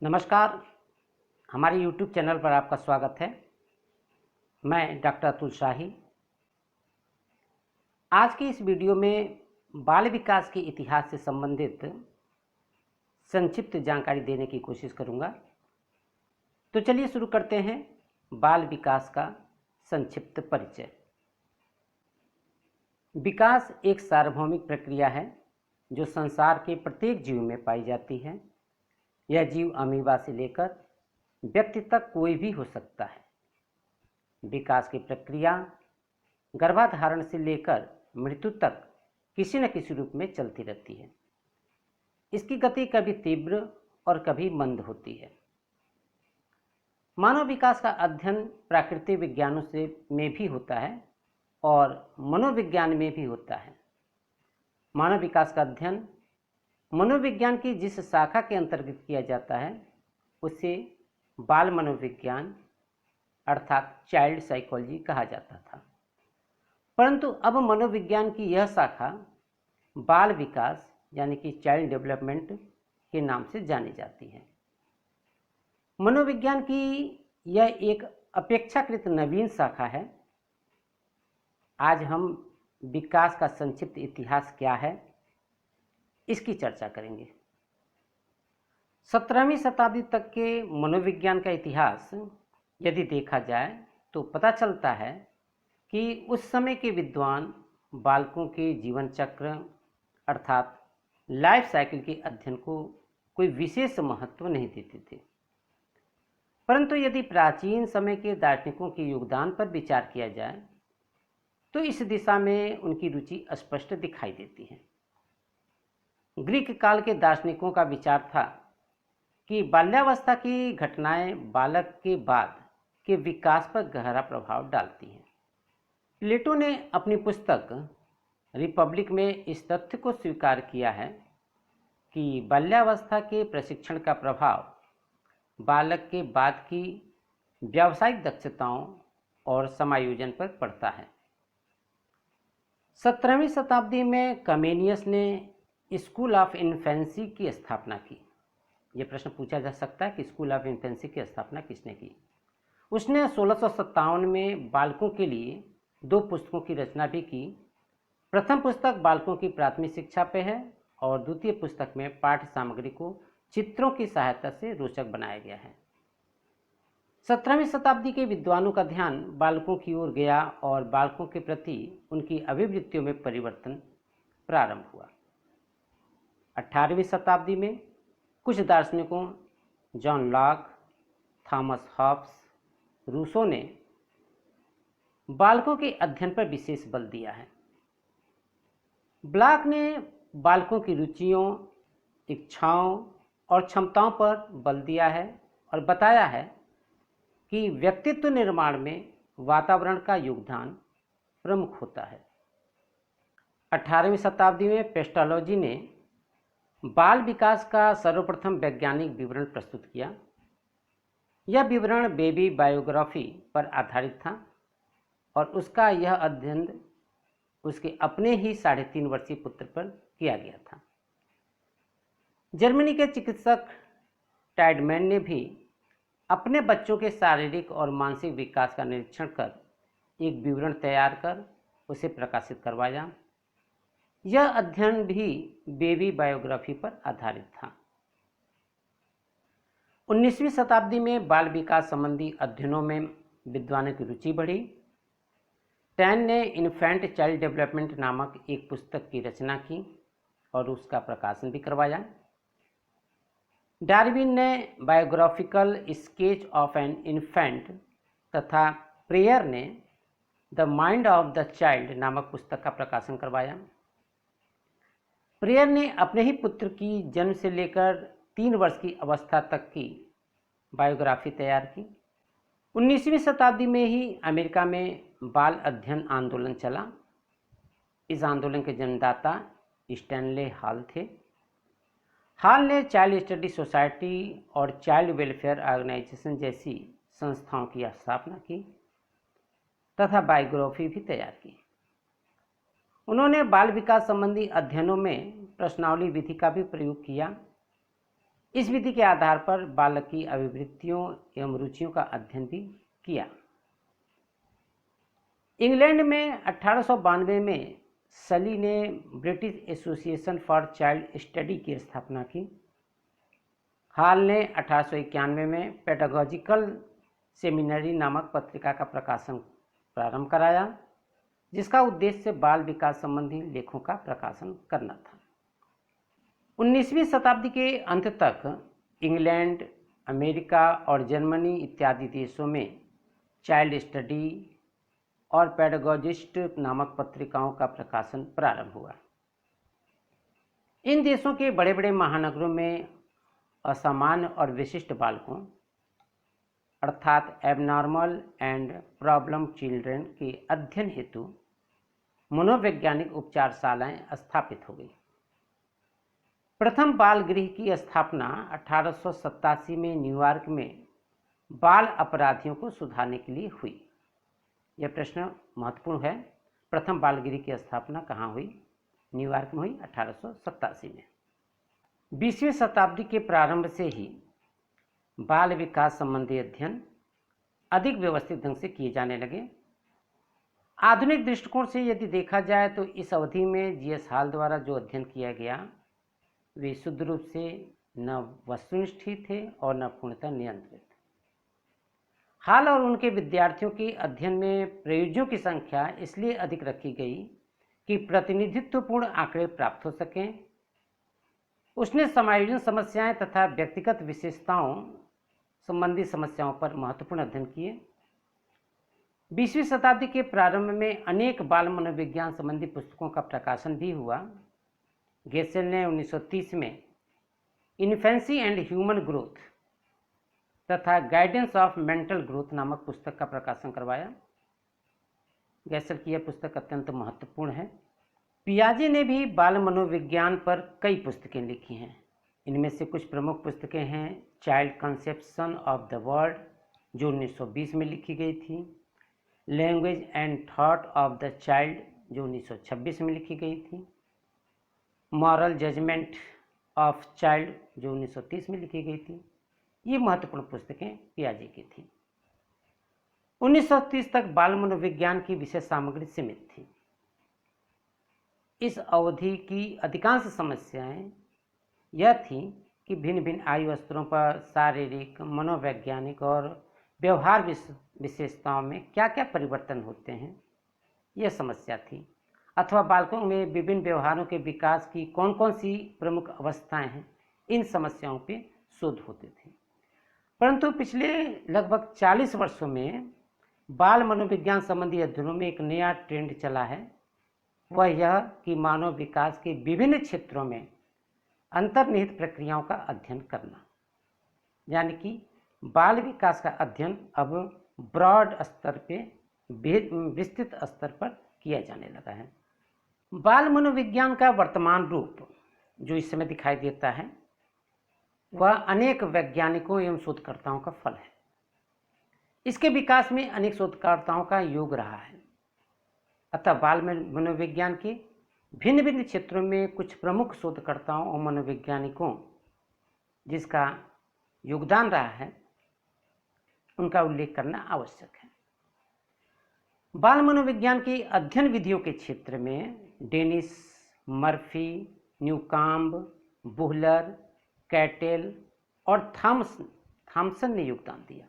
नमस्कार। हमारे YouTube channel पर आपका स्वागत है। मैं डॉक्टर अतुल शाही। आज की इस वीडियो में बाल विकास के इतिहास से संबंधित संक्षिप्त जानकारी देने की कोशिश करूंगा। तो चलिए शुरू करते हैं बाल विकास का संक्षिप्त परिचय। विकास एक सार्वभौमिक प्रक्रिया है जो संसार के प्रत्येक जीव में पाई जाती है। यह जीव अमीबा से लेकर व्यक्ति तक कोई भी हो सकता है। विकास की प्रक्रिया गर्भाधारण से लेकर मृत्यु तक किसी न किसी रूप में चलती रहती है। इसकी गति कभी तीव्र और कभी मंद होती है। मानव विकास का अध्ययन प्राकृतिक विज्ञानों से में भी होता है और मनोविज्ञान में भी होता है। मानव विकास का अध्ययन मनोविज्ञान की जिस शाखा के अंतर्गत किया जाता है उसे बाल मनोविज्ञान अर्थात चाइल्ड साइकोलॉजी कहा जाता था, परंतु अब मनोविज्ञान की यह शाखा बाल विकास यानी कि चाइल्ड डेवलपमेंट के नाम से जानी जाती है। मनोविज्ञान की यह एक अपेक्षाकृत नवीन शाखा है। आज हम विकास का संक्षिप्त इतिहास क्या है इसकी चर्चा करेंगे। 17वीं शताब्दी तक के मनोविज्ञान का इतिहास यदि देखा जाए तो पता चलता है कि उस समय के विद्वान बालकों के जीवन चक्र अर्थात लाइफ साइकिल के अध्ययन को कोई विशेष महत्व नहीं देते थे, परंतु यदि प्राचीन समय के दार्शनिकों के योगदान पर विचार किया जाए तो इस दिशा में उनकी रुचि स्पष्ट दिखाई देती है। ग्रीक काल के दार्शनिकों का विचार था कि बाल्यावस्था की घटनाएं बालक के बाद के विकास पर गहरा प्रभाव डालती हैं। प्लेटो ने अपनी पुस्तक रिपब्लिक में इस तथ्य को स्वीकार किया है कि बाल्यावस्था के प्रशिक्षण का प्रभाव बालक के बाद की व्यावसायिक दक्षताओं और समायोजन पर पड़ता है। 17वीं शताब्दी में कमेनियस ने स्कूल ऑफ इन्फेंसी की स्थापना की। यह प्रश्न पूछा जा सकता है कि स्कूल ऑफ इन्फेंसी की स्थापना किसने की। उसने 1657 में बालकों के लिए 2 पुस्तकों की रचना भी की। प्रथम पुस्तक बालकों की प्राथमिक शिक्षा पे है और द्वितीय पुस्तक में पाठ्य सामग्री को चित्रों की सहायता से रोचक बनाया गया है। 17वीं शताब्दी के विद्वानों का ध्यान बालकों की ओर गया और बालकों के प्रति उनकी अभिवृत्तियों में परिवर्तन प्रारंभ हुआ। 18वीं शताब्दी में कुछ दार्शनिकों John Locke, Thomas Hobbes, Rousseau ने बालकों के अध्ययन पर विशेष बल दिया है। ब्लॉक ने बालकों की रुचियों, इच्छाओं और क्षमताओं पर बल दिया है और बताया है कि व्यक्तित्व निर्माण में वातावरण का योगदान प्रमुख होता है। 18वीं शताब्दी में पेस्टोलॉजी ने बाल विकास का सर्वप्रथम वैज्ञानिक विवरण प्रस्तुत किया। यह विवरण बेबी बायोग्राफी पर आधारित था और उसका यह अध्ययन उसके अपने ही 3.5 वर्षीय पुत्र पर किया गया था। जर्मनी के चिकित्सक टाइडमैन ने भी अपने बच्चों के शारीरिक और मानसिक विकास का निरीक्षण कर एक विवरण तैयार कर उसे प्रकाशित करवाया। यह अध्ययन भी बेबी बायोग्राफी पर आधारित था। 19वीं शताब्दी में बाल विकास संबंधी अध्ययनों में विद्वानों की रुचि बढ़ी। टैन ने इन्फेंट चाइल्ड डेवलपमेंट नामक एक पुस्तक की रचना की और उसका प्रकाशन भी करवाया। डार्विन ने biographical sketch of an infant तथा प्रेयर ने the mind of the child नामक पुस्तक का प्रकाशन करवाया। प्रेयर ने अपने ही पुत्र की जन्म से लेकर 3 वर्ष की अवस्था तक की बायोग्राफी तैयार की। 19वीं शताब्दी में ही अमेरिका में बाल अध्ययन आंदोलन चला। इस आंदोलन के जन्मदाता स्टैनले हॉल थे। हॉल ने चाइल्ड स्टडी सोसाइटी और चाइल्ड वेलफेयर ऑर्गेनाइजेशन जैसी संस्थाओं की स्थापना की तथा बायोग्राफी भी तैयार की। उन्होंने बाल विकास संबंधी अध्ययनों में प्रश्नावली विधि का भी प्रयोग किया। इस विधि के आधार पर बालक की अभिवृत्तियों एवं रुचियों का अध्ययन भी किया। इंग्लैंड में 1892 में सली ने British association for child study की स्थापना की। हॉल ने 1891 में पेडागॉजिकल सेमिनरी नामक पत्रिका का प्रकाशन प्रारंभ कराया, जिसका उद्देश्य बाल विकास संबंधी लेखों का प्रकाशन करना था। 19वीं शताब्दी के अंत तक इंग्लैंड, अमेरिका और जर्मनी इत्यादि देशों में चाइल्ड स्टडी और पेडागॉजिस्ट नामक पत्रिकाओं का प्रकाशन प्रारंभ हुआ। इन देशों के बड़े बड़े महानगरों में असामान्य और विशिष्ट बालकों अर्थात एबनॉर्मल एंड प्रॉब्लम चिल्ड्रन के अध्ययन हेतु मनोवैज्ञानिक उपचारशालाएं स्थापित हो गई। प्रथम बाल गृह की स्थापना 1887 में न्यूयॉर्क में बाल अपराधियों को सुधारने के लिए हुई। यह प्रश्न महत्वपूर्ण है। प्रथम बाल गृह की स्थापना कहाँ हुई? न्यूयॉर्क में हुई 1887 में। 20वीं शताब्दी के प्रारंभ से ही बाल विकास संबंधी अध्ययन अधिक व्यवस्थित ढंग से किए जाने लगे। आधुनिक दृष्टिकोण से यदि देखा जाए तो इस अवधि में जीएस हॉल द्वारा जो अध्ययन किया गया वे शुद्ध रूप से न वस्तुनिष्ठ थे और न पूर्णतः नियंत्रित। हॉल और उनके विद्यार्थियों के अध्ययन में प्रयोज्यों की संख्या इसलिए अधिक रखी गई कि प्रतिनिधित्वपूर्ण आंकड़े प्राप्त हो सकें। उसने समायोजन समस्याएं तथा व्यक्तिगत विशेषताओं संबंधी समस्याओं पर महत्वपूर्ण अध्ययन किए। 20वीं शताब्दी के प्रारंभ में अनेक बाल मनोविज्ञान संबंधी पुस्तकों का प्रकाशन भी हुआ। गेसेल ने 1930 में इन्फेंसी एंड ह्यूमन ग्रोथ तथा गाइडेंस ऑफ मेंटल ग्रोथ नामक पुस्तक का प्रकाशन करवाया। गेसेल की यह पुस्तक अत्यंत महत्वपूर्ण है। पियाजे ने भी बाल मनोविज्ञान पर कई पुस्तकें लिखी हैं। इनमें से कुछ प्रमुख पुस्तकें हैं child conception of the world, जो 1920 में लिखी गई थी, language and thought of the child, जो 1926 में लिखी गई थी, मॉरल जजमेंट ऑफ चाइल्ड, जो 1930 में लिखी गई थी। ये महत्वपूर्ण पुस्तकें पियाजे की थी। 1930 तक बाल मनोविज्ञान की विषय सामग्री सीमित थी। इस अवधि की अधिकांश समस्याएं यह थी कि भिन्न भिन्न आयु स्तरों पर शारीरिक, मनोवैज्ञानिक और व्यवहार विशेषताओं में क्या क्या परिवर्तन होते हैं, यह समस्या थी। अथवा बालकों में विभिन्न व्यवहारों के विकास की कौन कौन सी प्रमुख अवस्थाएं हैं, इन समस्याओं पे शोध होते थे। परंतु पिछले लगभग 40 वर्षों में बाल मनोविज्ञान संबंधी अध्ययनों में एक नया ट्रेंड चला है। वह यह कि मानव विकास के विभिन्न क्षेत्रों में अंतर्निहित प्रक्रियाओं का अध्ययन करना, यानी कि बाल विकास का अध्ययन अब ब्रॉड स्तर पे, विस्तृत स्तर पर किया जाने लगा है। बाल मनोविज्ञान का वर्तमान रूप जो इस समय दिखाई देता है वह अनेक वैज्ञानिकों एवं शोधकर्ताओं का फल है। इसके विकास में अनेक शोधकर्ताओं का योग रहा है। अतः बाल मनोविज्ञान के भिन्न भिन्न क्षेत्रों में कुछ प्रमुख शोधकर्ताओं और मनोवैज्ञानिकों जिसका योगदान रहा है, उनका उल्लेख करना आवश्यक है। बाल मनोविज्ञान की अध्ययन विधियों के क्षेत्र में डेनिस, मर्फी, न्यूकाम्ब, बुहलर, कैटेल और थॉमसन ने योगदान दिया।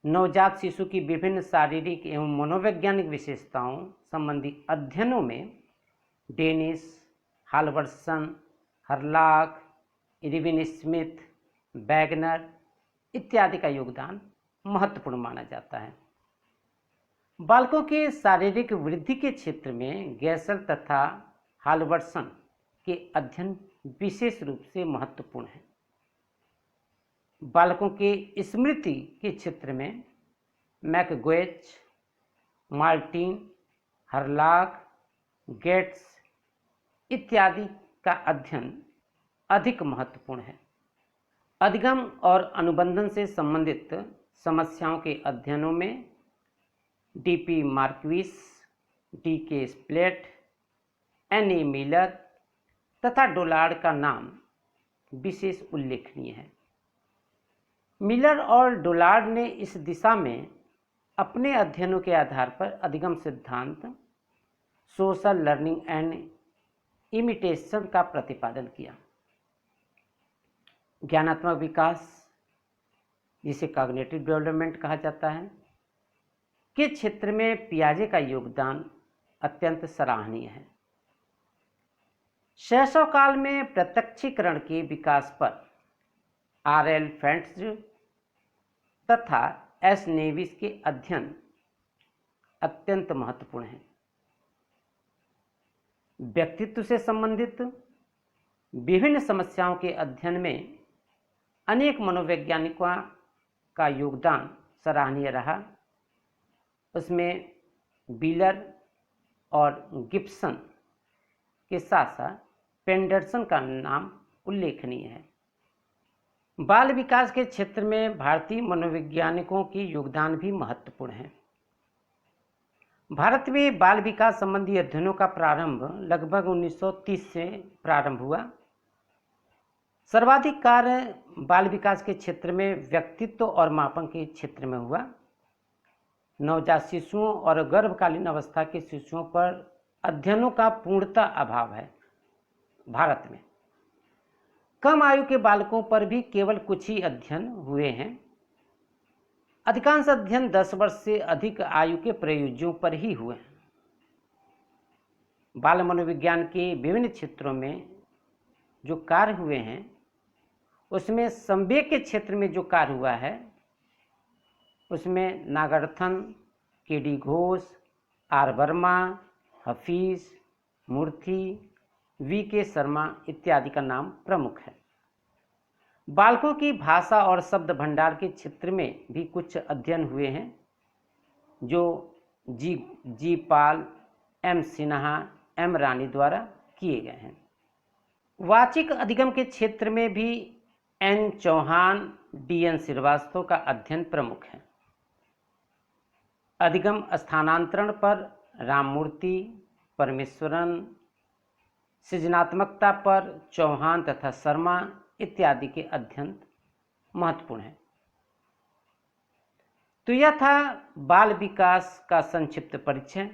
नवजात शिशु की विभिन्न शारीरिक एवं मनोवैज्ञानिक विशेषताओं संबंधी अध्ययनों में Dennis, Halverson, Hurlock, Irwin Smith, Wagner इत्यादि का योगदान महत्वपूर्ण माना जाता है। बालकों के शारीरिक वृद्धि के क्षेत्र में गेसेल तथा हाल्वर्सन के अध्ययन विशेष रूप से महत्वपूर्ण है। बालकों के स्मृति के क्षेत्र में मैकगुएच, मार्टिन, हरलॉक, गेट्स इत्यादि का अध्ययन अधिक महत्वपूर्ण है। अधिगम और अनुबंधन से संबंधित समस्याओं के अध्ययनों में DP Marquis, DK Splet, N A Miller तथा डोलार्ड का नाम विशेष उल्लेखनीय है। मिलर और डोलार्ड ने इस दिशा में अपने अध्ययनों के आधार पर अधिगम सिद्धांत, सोशल लर्निंग एंड इमिटेशन का प्रतिपादन किया। ज्ञानात्मक विकास, जिसे कॉग्निटिव डेवलपमेंट कहा जाता है, के क्षेत्र में पियाजे का योगदान अत्यंत सराहनीय है। शैशव काल में प्रत्यक्षीकरण के विकास पर R.L. फेंट्ज तथा S. नेविस के अध्ययन अत्यंत महत्वपूर्ण हैं। व्यक्तित्व से संबंधित विभिन्न समस्याओं के अध्ययन में अनेक मनोवैज्ञानिकों का योगदान सराहनीय रहा। उसमें व्हीलर और गिब्सन के साथ साथ पेंडरसन का नाम उल्लेखनीय है। बाल विकास के क्षेत्र में भारतीय मनोवैज्ञानिकों की योगदान भी महत्वपूर्ण है। भारत में बाल विकास संबंधी अध्ययनों का प्रारंभ लगभग 1930 से प्रारंभ हुआ। सर्वाधिक कार्य बाल विकास के क्षेत्र में व्यक्तित्व और मापन के क्षेत्र में हुआ। नवजात शिशुओं और गर्भकालीन अवस्था के शिशुओं पर अध्ययनों का पूर्णतः अभाव है। भारत में कम आयु के बालकों पर भी केवल कुछ ही अध्ययन हुए हैं। अधिकांश अध्ययन 10 वर्ष से अधिक आयु के प्रयोज्यों पर ही हुए हैं। बाल मनोविज्ञान के विभिन्न क्षेत्रों में जो कार्य हुए हैं, उसमें संवेग के क्षेत्र में जो कार्य हुआ है, उसमें Nagarathan, K D. Ghosh, R. Verma, Hafeez, Murthy, V K. Sharma इत्यादि का नाम प्रमुख है। बालकों की भाषा और शब्द भंडार के क्षेत्र में भी कुछ अध्ययन हुए हैं, जो जी पाल, एम सिन्हा, एम रानी द्वारा किए गए हैं। वाचिक अधिगम के क्षेत्र में भी एन चौहान, डी.एन. श्रीवास्तव का अध्ययन प्रमुख है। अधिगम स्थानांतरण पर राममूर्ति, परमेश्वरन, सृजनात्मकता पर चौहान तथा शर्मा इत्यादि के अध्ययन महत्वपूर्ण है। तो यह था बाल विकास का संक्षिप्त परिचय।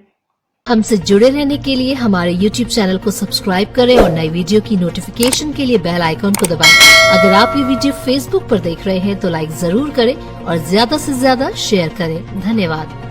हमसे जुड़े रहने के लिए हमारे YouTube चैनल को सब्सक्राइब करें और नई वीडियो की नोटिफिकेशन के लिए बेल आइकॉन को दबाएं। अगर आप ये वीडियो Facebook पर देख रहे हैं तो लाइक जरूर करें और ज्यादा से ज्यादा शेयर करें। धन्यवाद।